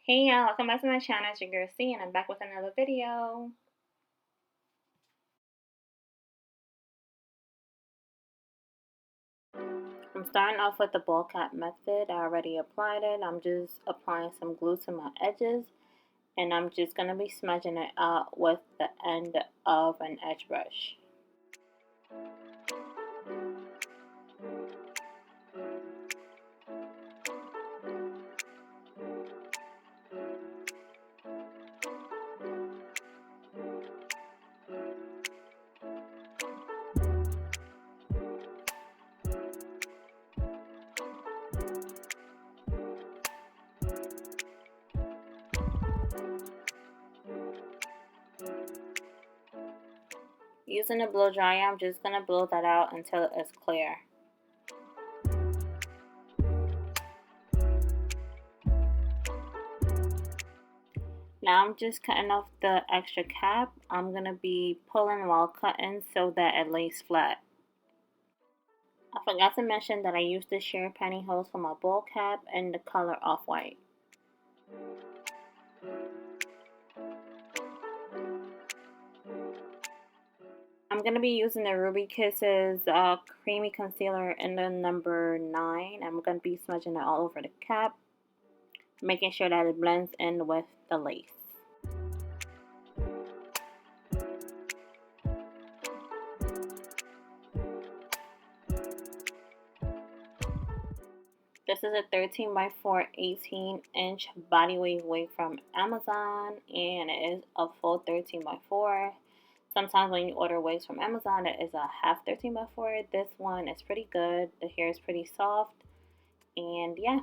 Hey y'all, welcome back to my channel. It's your girl C, and I'm back with another video. I'm starting off with the ball cap method. I already applied it. I'm just applying some glue to my edges, and I'm just going to be smudging it out with the end of an edge brush. Using a blow dryer, I'm just going to blow that out until it's clear. Now I'm just cutting off the extra cap. I'm going to be pulling while cutting so that it lays flat. I forgot to mention that I used the sheer pantyhose for my ball cap in the color off-white. I'm going to be using the Ruby Kisses creamy concealer in the number 9. I'm going to be smudging it all over the cap, making sure that it blends in with the lace. This is a 13 by 4 18-inch body wave wig from Amazon, and it is a full 13 by 4. Sometimes when you order wigs from Amazon, it is a half 13 by 4. This one is pretty good. The hair is pretty soft, and yeah.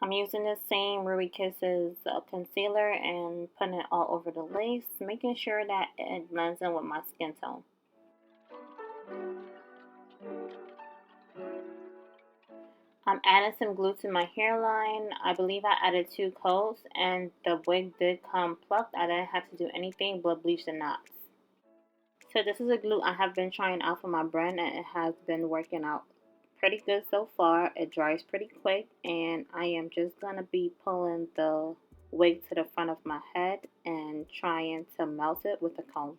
I'm using the same Ruby Kisses concealer and putting it all over the lace, making sure that it blends in with my skin tone. I'm adding some glue to my hairline. I believe I added 2 coats, and the wig did come plucked. I didn't have to do anything but bleach the knots. So this is a glue I have been trying out for my brand, and it has been working out pretty good so far. It dries pretty quick, and I am just going to be pulling the wig to the front of my head and trying to melt it with a comb.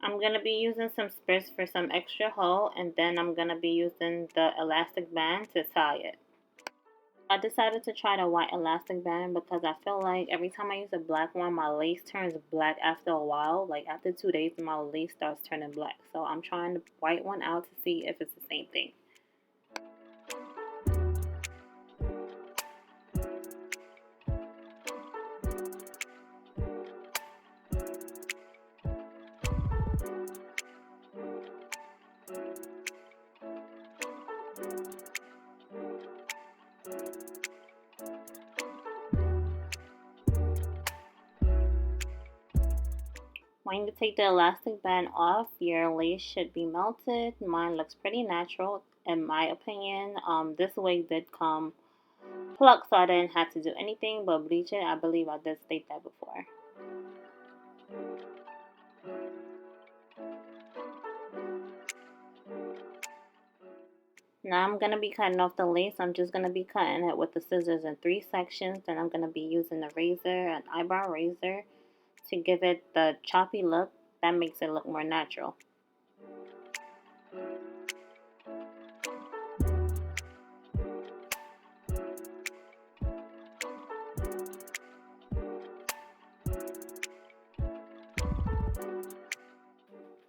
I'm going to be using some spritz for some extra hold, and then I'm going to be using the elastic band to tie it. I decided to try the white elastic band because I feel like every time I use a black one, my lace turns black after a while. Like after 2 days, my lace starts turning black. So I'm trying the white one out to see if it's the same thing. When you take the elastic band off, your lace should be melted. Mine looks pretty natural in my opinion. This wig did come plucked, so I didn't have to do anything but bleach it. I believe I did state that before. Now I'm going to be cutting off the lace. I'm just going to be cutting it with the scissors in 3 sections. Then I'm going to be using a razor, an eyebrow razor, to give it the choppy look that makes it look more natural.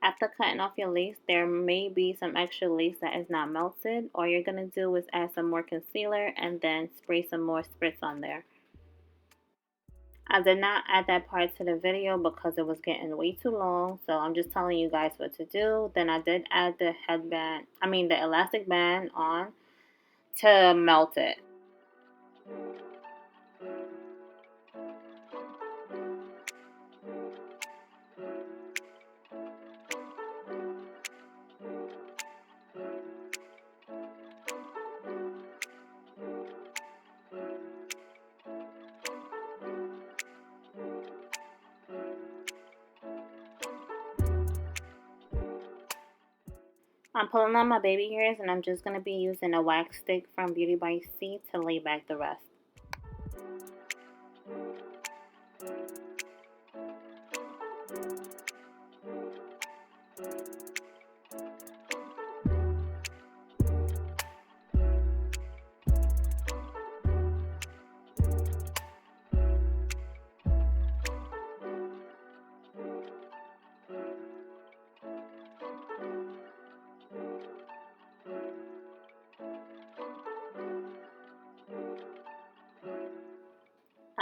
After cutting off your lace, there may be some extra lace that is not melted. All you're going to do is add some more concealer and then spray some more spritz on there. I did not add that part to the video because it was getting way too long, so I'm just telling you guys what to do. Then I did add the the elastic band on to melt it. I'm pulling on my baby hairs and I'm just going to be using a wax stick from Prettymizzc to lay back the rest.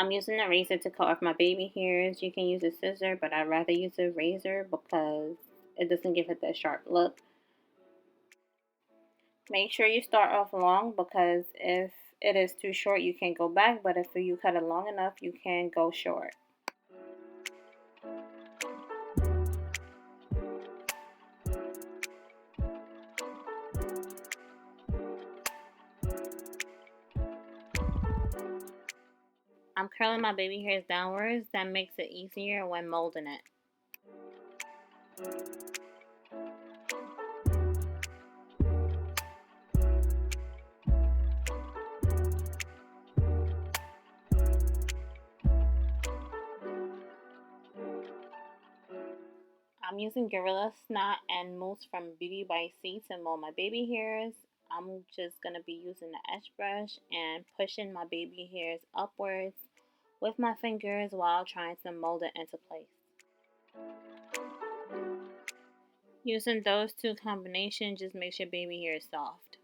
I'm using a razor to cut off my baby hairs. You can use a scissor, but I'd rather use a razor because it doesn't give it that sharp look. Make sure you start off long because if it is too short, you can go back, but if you cut it long enough, you can go short. I'm curling my baby hairs downwards. That makes it easier when molding it. I'm using Gorilla Snot and Mousse from Prettymizzc to mold my baby hairs. I'm just going to be using the edge brush and pushing my baby hairs upwards with my fingers while trying to mold it into place. Using those two combinations just makes your baby hair soft.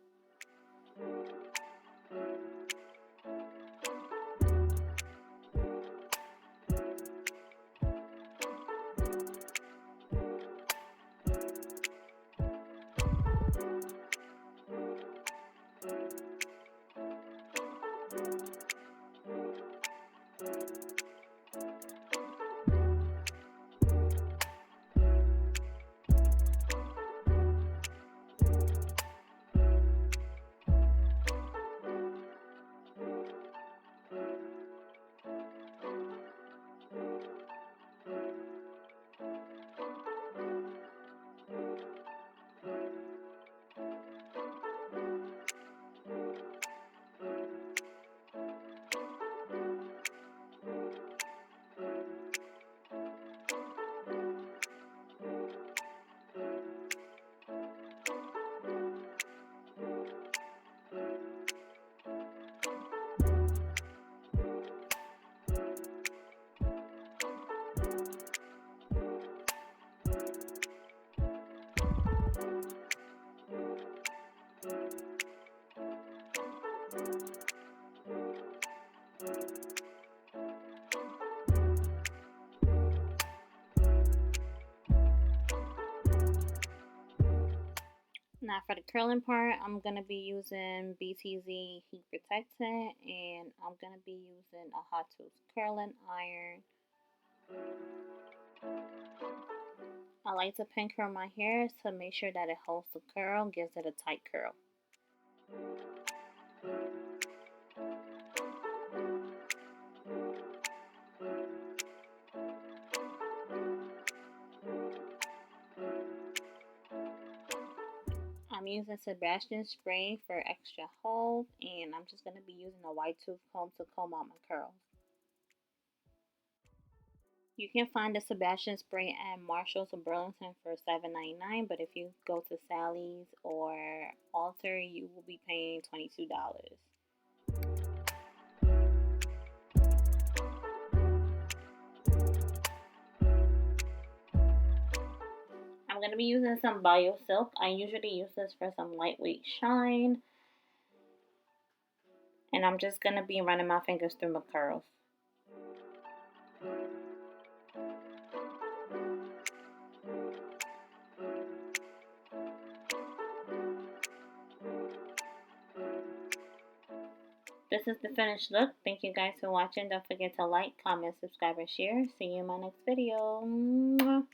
Now for the curling part, I'm going to be using BTZ Heat Protectant and I'm going to be using a hot tooth curling iron. I like to pin curl my hair to make sure that it holds the curl, gives it a tight curl. I'm using Sebastian spray for extra hold, and I'm just going to be using a white tooth comb to comb out my curls. You can find the Sebastian spray at Marshall's or Burlington for $7.99, but if you go to Sally's or Alter, you will be paying $22. I'm going to be using some Bio Silk. I usually use this for some lightweight shine. And I'm just going to be running my fingers through my curls. This is the finished look. Thank you guys for watching. Don't forget to like, comment, subscribe, and share. See you in my next video. Mwah.